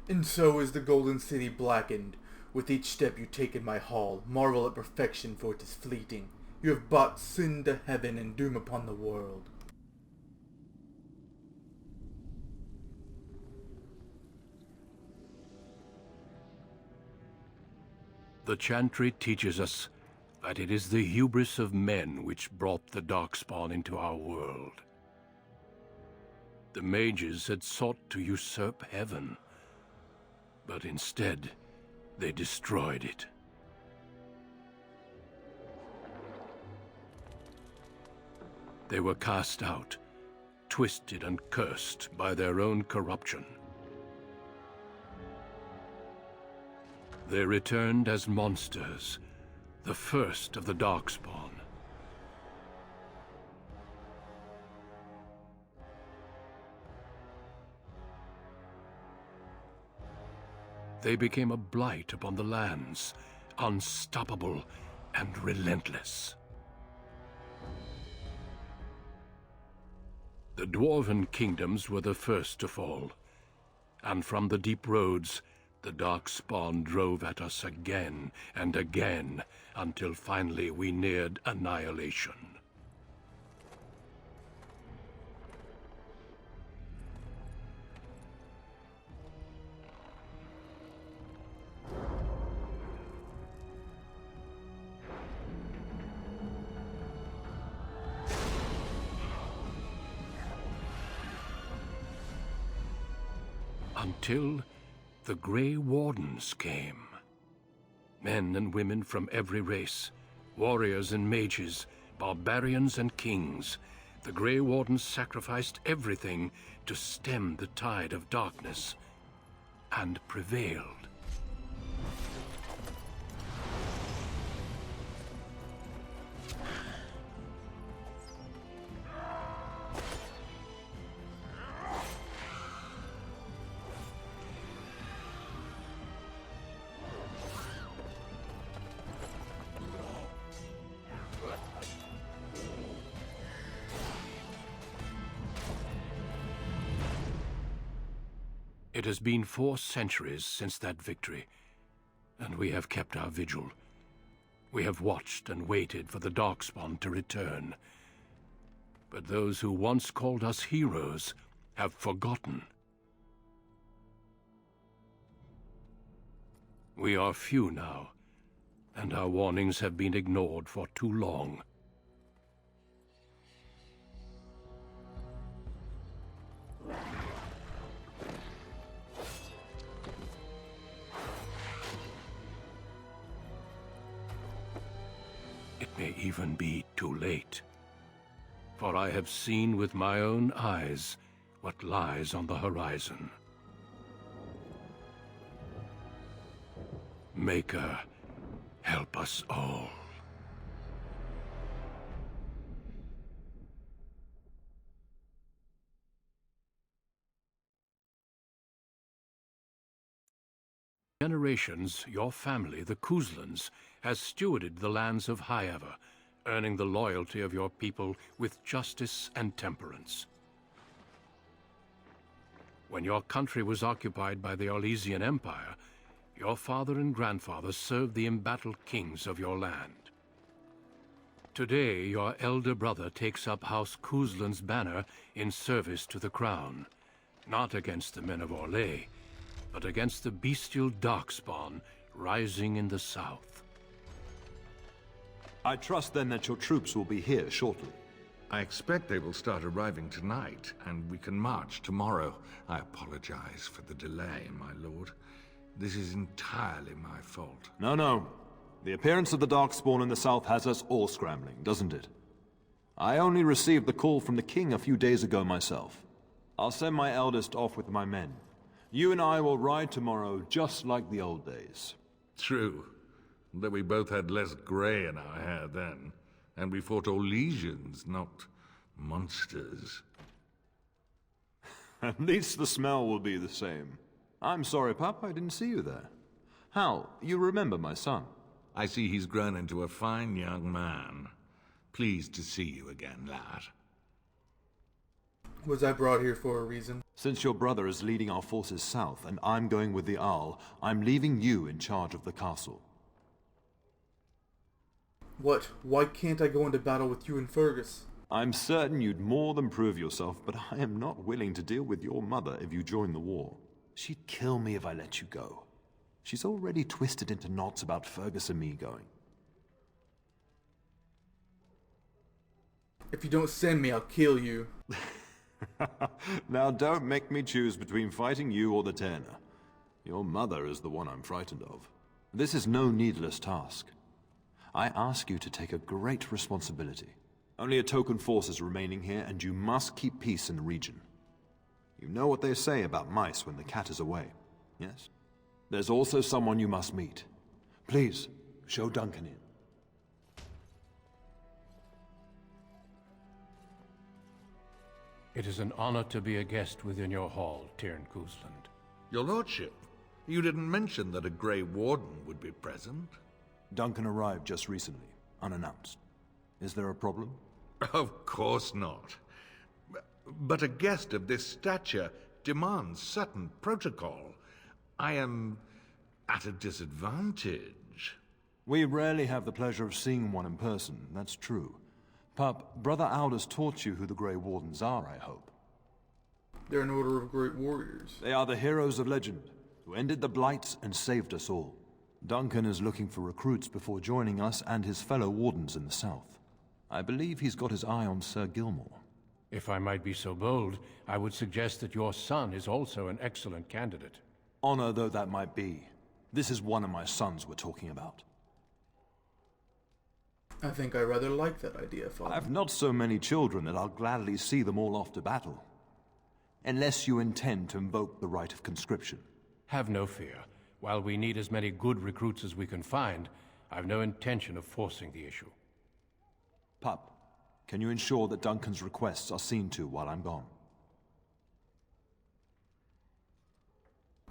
And so is the golden city blackened. With each step you take in my hall, marvel at perfection, for it is fleeting. You have brought sin to heaven and doom upon the world. The chantry teaches us that it is the hubris of men which brought the Darkspawn into our world. The mages had sought to usurp heaven, but instead they destroyed it. They were cast out, twisted and cursed by their own corruption. They returned as monsters, the first of the Darkspawn. They became a blight upon the lands, unstoppable and relentless. The dwarven kingdoms were the first to fall, and from the deep roads, the Darkspawn drove at us again and again, until finally we neared annihilation. Until the Grey Wardens came. Men and women from every race, warriors and mages, barbarians and kings. The Grey Wardens sacrificed everything to stem the tide of darkness, and prevailed. It has been 4 centuries since that victory, and we have kept our vigil. We have watched and waited for the Darkspawn to return. But those who once called us heroes have forgotten. We are few now, and our warnings have been ignored for too long. It may even be too late, for I have seen with my own eyes what lies on the horizon. Maker, help us all. Generations, your family, the Kuzlans, has stewarded the lands of Highever, earning the loyalty of your people with justice and temperance. When your country was occupied by the Orlesian Empire, your father and grandfather served the embattled kings of your land. Today, your elder brother takes up House Kuzlan's banner in service to the crown, not against the men of Orlais, but against the bestial Darkspawn rising in the south. I trust then that your troops will be here shortly. I expect they will start arriving tonight, and we can march tomorrow. I apologize for the delay, my lord. This is entirely my fault. No. The appearance of the Darkspawn in the south has us all scrambling, doesn't it? I only received the call from the king a few days ago myself. I'll send my eldest off with my men. You and I will ride tomorrow just like the old days. True. Though we both had less grey in our hair then. And we fought Orlesians, not monsters. At least the smell will be the same. I'm sorry, Pup, I didn't see you there. Hal, you remember my son? I see he's grown into a fine young man. Pleased to see you again, lad. Was I brought here for a reason? Since your brother is leading our forces south and I'm going with the Arl, I'm leaving you in charge of the castle. What? Why can't I go into battle with you and Fergus? I'm certain you'd more than prove yourself, but I am not willing to deal with your mother if you join the war. She'd kill me if I let you go. She's already twisted into knots about Fergus and me going. If you don't send me, I'll kill you. Now don't make me choose between fighting you or the Turner. Your mother is the one I'm frightened of. This is no needless task. I ask you to take a great responsibility. Only a token force is remaining here, and you must keep peace in the region. You know what they say about mice when the cat is away, yes? There's also someone you must meet. Please, show Duncan in. It is an honor to be a guest within your hall, Tyrn Cousland. Your lordship, you didn't mention that a Grey Warden would be present. Duncan arrived just recently, unannounced. Is there a problem? Of course not. But a guest of this stature demands certain protocol. I am at a disadvantage. We rarely have the pleasure of seeing one in person, that's true. Pup, Brother Aldous taught you who the Grey Wardens are, I hope. They're an order of great warriors. They are the heroes of legend, who ended the Blights and saved us all. Duncan is looking for recruits before joining us and his fellow Wardens in the south. I believe he's got his eye on Sir Gilmore. If I might be so bold, I would suggest that your son is also an excellent candidate. Honor though that might be, this is one of my sons we're talking about. I think I rather like that idea, Father. I've not so many children that I'll gladly see them all off to battle. Unless you intend to invoke the right of conscription. Have no fear. While we need as many good recruits as we can find, I've no intention of forcing the issue. Pup, can you ensure that Duncan's requests are seen to while I'm gone?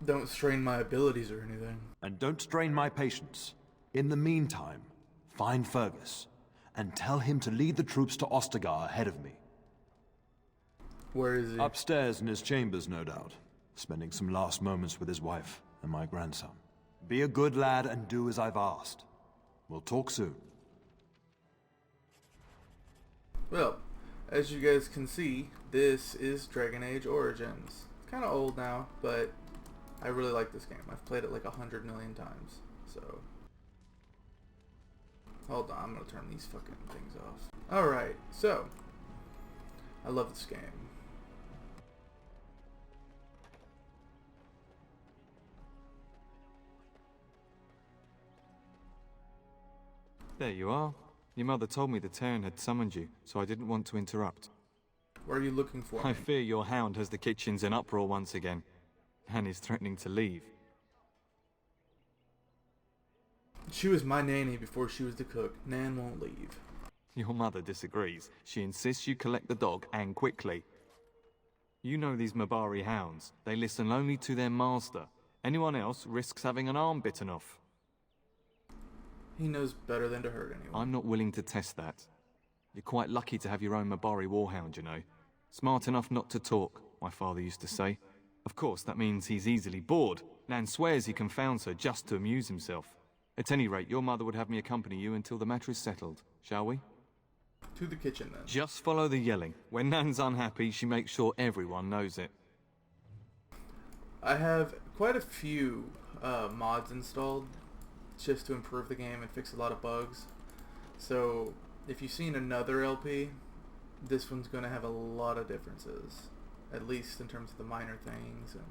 Don't strain my abilities or anything. And don't strain my patience. In the meantime, find Fergus, and tell him to lead the troops to Ostagar ahead of me. Where is he? Upstairs in his chambers, no doubt. Spending some last moments with his wife and my grandson. Be a good lad and do as I've asked. We'll talk soon. Well, as you guys can see, this is Dragon Age Origins. It's kind of old now, but I really like this game. I've played it like 100 million times, so... Hold on, I'm gonna turn these fucking things off. Alright, so... I love this game. There you are. Your mother told me the Terran had summoned you, so I didn't want to interrupt. What are you looking for? I fear your hound has the kitchens in uproar once again, and is threatening to leave. She was my nanny before she was the cook. Nan won't leave. Your mother disagrees. She insists you collect the dog, and quickly. You know these Mabari hounds. They listen only to their master. Anyone else risks having an arm bitten off. He knows better than to hurt anyone. I'm not willing to test that. You're quite lucky to have your own Mabari warhound, you know. Smart enough not to talk, my father used to say. Of course, that means he's easily bored. Nan swears he confounds her just to amuse himself. At any rate, your mother would have me accompany you until the matter is settled, shall we? To the kitchen, then. Just follow the yelling. When Nan's unhappy, she makes sure everyone knows it. I have quite a few mods installed just to improve the game and fix a lot of bugs. So, if you've seen another LP, this one's going to have a lot of differences. At least in terms of the minor things and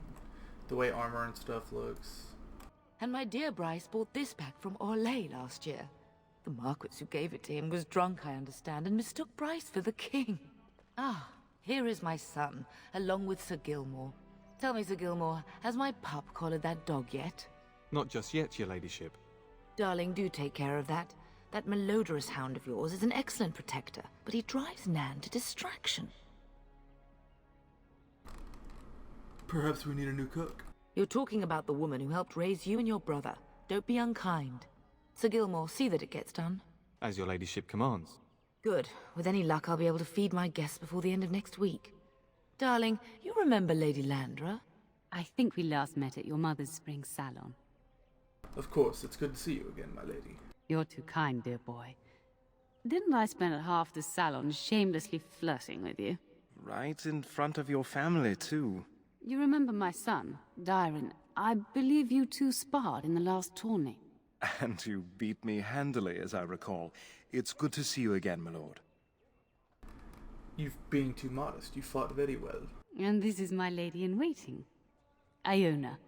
the way armor and stuff looks. And my dear Bryce bought this back from Orlais last year. The Marquis who gave it to him was drunk, I understand, and mistook Bryce for the king. Ah, here is my son, along with Sir Gilmore. Tell me, Sir Gilmore, has my pup collared that dog yet? Not just yet, your ladyship. Darling, do take care of that. That malodorous hound of yours is an excellent protector, but he drives Nan to distraction. Perhaps we need a new cook. You're talking about the woman who helped raise you and your brother. Don't be unkind. Sir Gilmore, see that it gets done. As your ladyship commands. Good. With any luck, I'll be able to feed my guests before the end of next week. Darling, you remember Lady Landra? I think we last met at your mother's spring salon. Of course, it's good to see you again, my lady. You're too kind, dear boy. Didn't I spend half the salon shamelessly flirting with you? Right in front of your family, too. You remember my son, Dyron? I believe you two sparred in the last tourney. And you beat me handily, as I recall. It's good to see you again, my lord. You're being too modest. You fought very well. And this is my lady-in-waiting, Iona.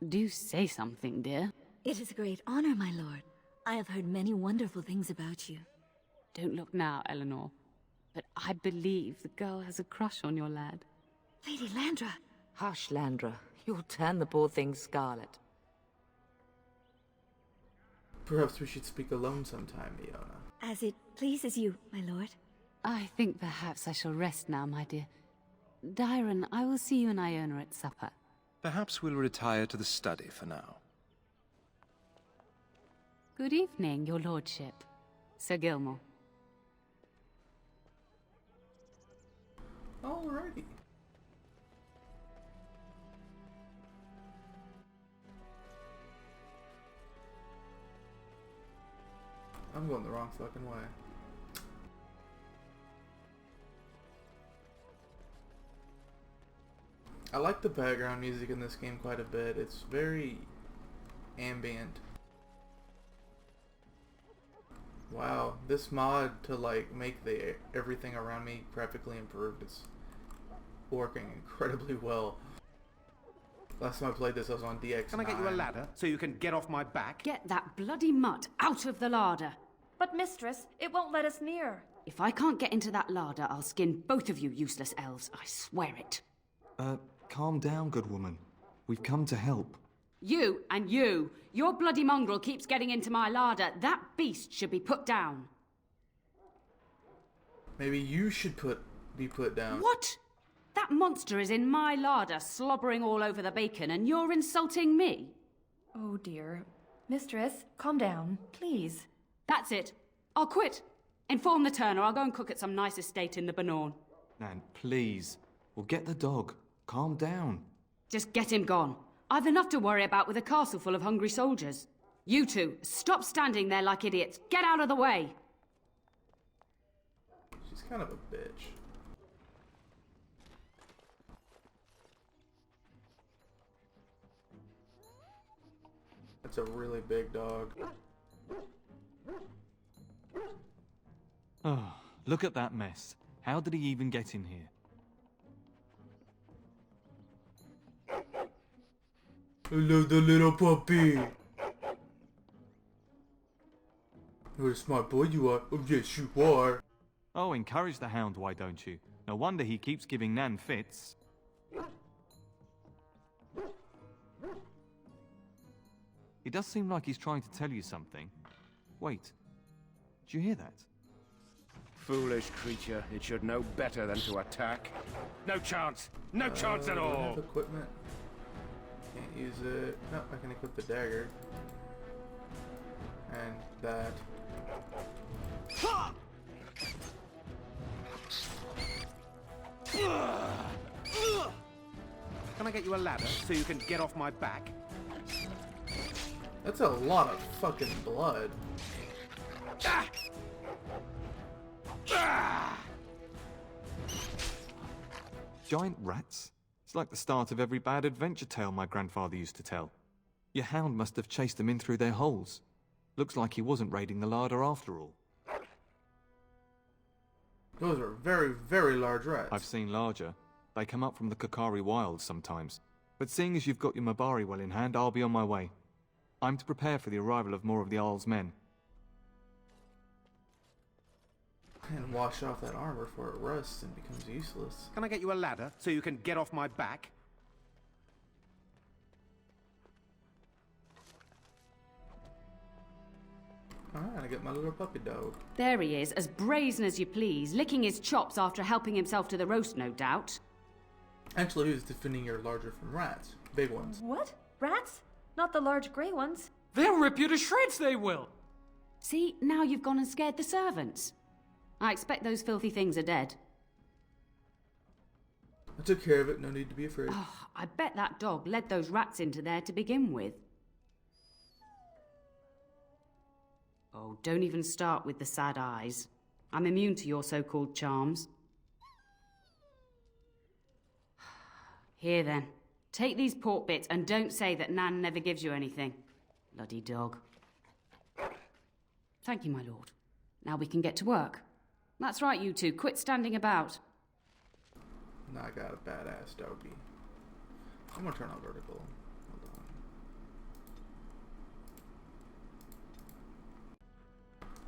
Do say something, dear. It is a great honor, my lord. I have heard many wonderful things about you. Don't look now, Eleanor. But I believe the girl has a crush on your lad. Lady Landra! Hush, Landra. You'll turn the poor thing scarlet. Perhaps we should speak alone sometime, Iona. As it pleases you, my lord. I think perhaps I shall rest now, my dear. Dyron, I will see you and Iona at supper. Perhaps we'll retire to the study for now. Good evening, your lordship. Sir Gilmore. Alrighty. I'm going the wrong fucking way. I like the background music in this game quite a bit. It's very ambient. Wow, this mod to like make everything around me graphically improved is working incredibly well. Last time I played this I was on DX9. Can I get you a ladder so you can get off my back? Get that bloody mutt out of the larder. But mistress, it won't let us near. If I can't get into that larder, I'll skin both of you useless elves. I swear it. Calm down, good woman. We've come to help. You and you. Your bloody mongrel keeps getting into my larder. That beast should be put down. Maybe you should be put down. What? That monster is in my larder, slobbering all over the bacon, and you're insulting me? Oh dear. Mistress, calm down, please. That's it. I'll quit. Inform the turner. I'll go and cook at some nice estate in the Banorn. Nan, please. We'll get the dog. Calm down. Just get him gone. I've enough to worry about with a castle full of hungry soldiers. You two, stop standing there like idiots. Get out of the way. She's kind of a bitch. That's a really big dog. Oh, look at that mess. How did he even get in here? Hello, the little puppy. What a smart boy you are. Oh, yes, you are. Oh, encourage the hound, why don't you? No wonder he keeps giving Nan fits. He does seem like he's trying to tell you something. Wait, did you hear that? Foolish creature, it should know better than to attack. No chance! No chance at Do I all! have equipment? Can't use it. No, I can equip the dagger. And that. Can I get you a ladder so you can get off my back? That's a lot of fucking blood. Giant rats? It's like the start of every bad adventure tale my grandfather used to tell. Your hound must have chased them in through their holes. Looks like he wasn't raiding the larder after all. Those are very, very large rats. I've seen larger. They come up from the Kokari wilds sometimes. But seeing as you've got your Mabari well in hand, I'll be on my way. I'm to prepare for the arrival of more of the Jarl's men. And wash off that armor before it rusts and becomes useless. Can I get you a ladder so you can get off my back? Alright, I get my little puppy dog. There he is, as brazen as you please, licking his chops after helping himself to the roast, no doubt. Actually, who's defending your larger from rats? Big ones. What? Rats? Not the large grey ones. They'll rip you to shreds, they will! See, now you've gone and scared the servants. I expect those filthy things are dead. I took care of it, no need to be afraid. Oh, I bet that dog led those rats into there to begin with. Oh, don't even start with the sad eyes. I'm immune to your so-called charms. Here then, take these pork bits and don't say that Nan never gives you anything. Bloody dog. Thank you, my lord. Now we can get to work. That's right, you two. Quit standing about. Now I got a badass doggy. I'm gonna turn on vertical.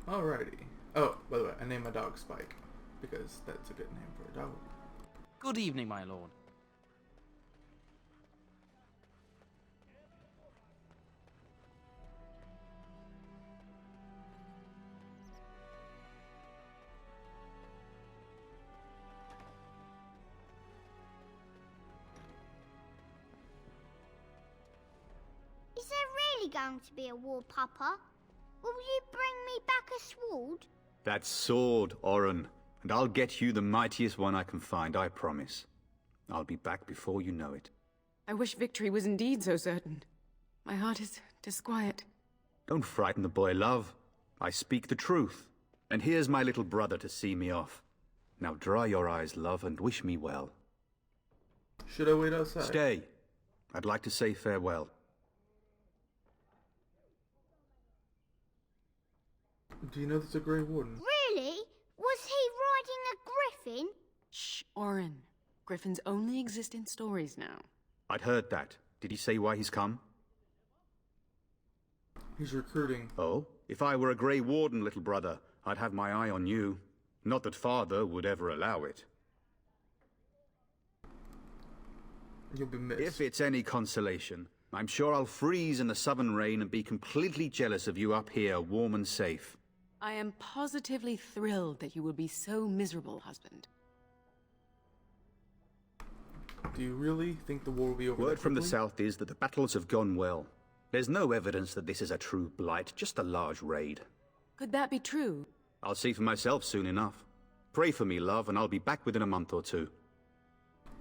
Hold on. Alrighty. Oh, by the way, I named my dog Spike because that's a good name for a dog. Good evening, my lord. Is there really going to be a war, Papa? Will you bring me back a sword? That sword, Oren, and I'll get you the mightiest one I can find, I promise. I'll be back before you know it. I wish victory was indeed so certain. My heart is disquiet. Don't frighten the boy, love. I speak the truth. And here's my little brother to see me off. Now dry your eyes, love, and wish me well. Should I wait outside? Stay. I'd like to say farewell. Do you know there's a Grey Warden? Really? Was he riding a griffin? Shh, Oren. Griffins only exist in stories now. I'd heard that. Did he say why he's come? He's recruiting. Oh? If I were a Grey Warden, little brother, I'd have my eye on you. Not that father would ever allow it. You'll be missed. If it's any consolation, I'm sure I'll freeze in the southern rain and be completely jealous of you up here, warm and safe. I am positively thrilled that you will be so miserable, husband. Do you really think the war will be over? Word from the south is that the battles have gone well. There's no evidence that this is a true blight, just a large raid. Could that be true? I'll see for myself soon enough. Pray for me, love, and I'll be back within a month or two.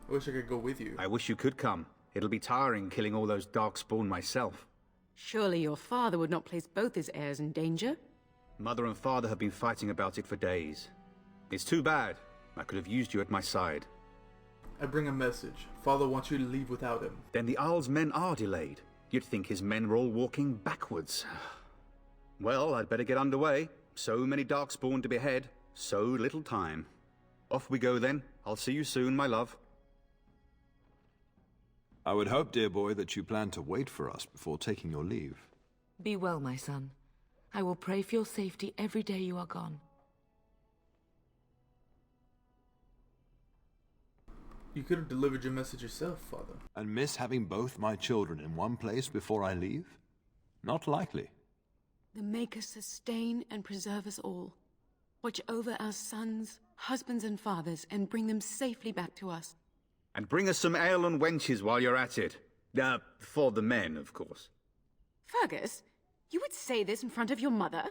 I wish I could go with you. I wish you could come. It'll be tiring killing all those darkspawn myself. Surely your father would not place both his heirs in danger? Mother and father have been fighting about it for days. It's too bad. I could have used you at my side. I bring a message. Father wants you to leave without him. Then the Jarl's men are delayed. You'd think his men were all walking backwards. Well, I'd better get underway. So many darkspawn to behead. So little time. Off we go then. I'll see you soon, my love. I would hope, dear boy, that you plan to wait for us before taking your leave. Be well, my son. I will pray for your safety every day you are gone. You could have delivered your message yourself, Father. And miss having both my children in one place before I leave? Not likely. The Maker sustain and preserve us all. Watch over our sons, husbands and fathers, and bring them safely back to us. And bring us some ale and wenches while you're at it. For the men, of course. Fergus, you would say this in front of your mother?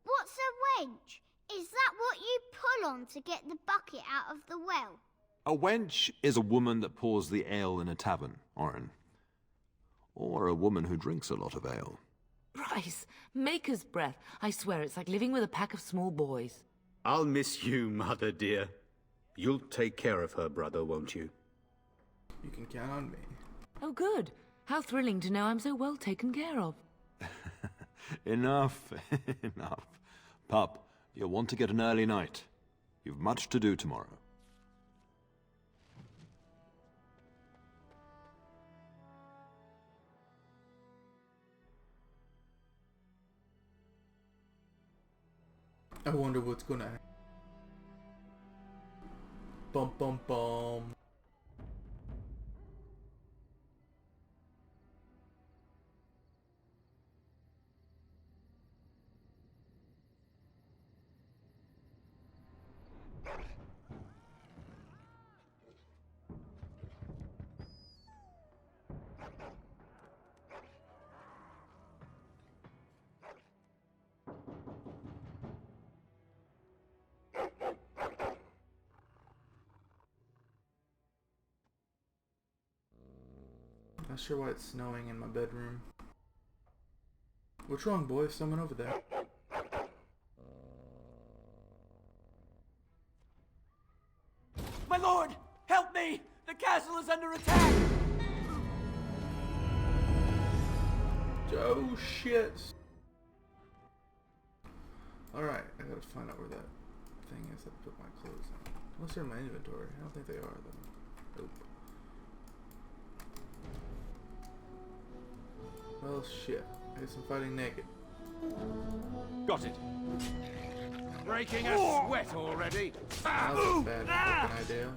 What's a wench? Is that what you pull on to get the bucket out of the well? A wench is a woman that pours the ale in a tavern, Oren. Or a woman who drinks a lot of ale. Bryce, Maker's breath. I swear it's like living with a pack of small boys. I'll miss you, mother dear. You'll take care of her, brother, won't you? You can count on me. Oh, good. How thrilling to know I'm so well taken care of. Enough, enough. Pup, you'll want to get an early night. You've much to do tomorrow. I wonder what's gonna happen. Bum bum bum. Not sure why it's snowing in my bedroom. What's wrong, boy? Someone over there. My lord! Help me! The castle is under attack! Oh shit! Alright, I gotta find out where that thing is that I put my clothes in. Unless they're in my inventory. I don't think they are though. Nope. Well shit. I guess I'm fighting naked. Got it. Breaking a sweat already. That was a bad fucking idea.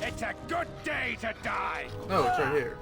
It's a good day to die. Oh, it's right here.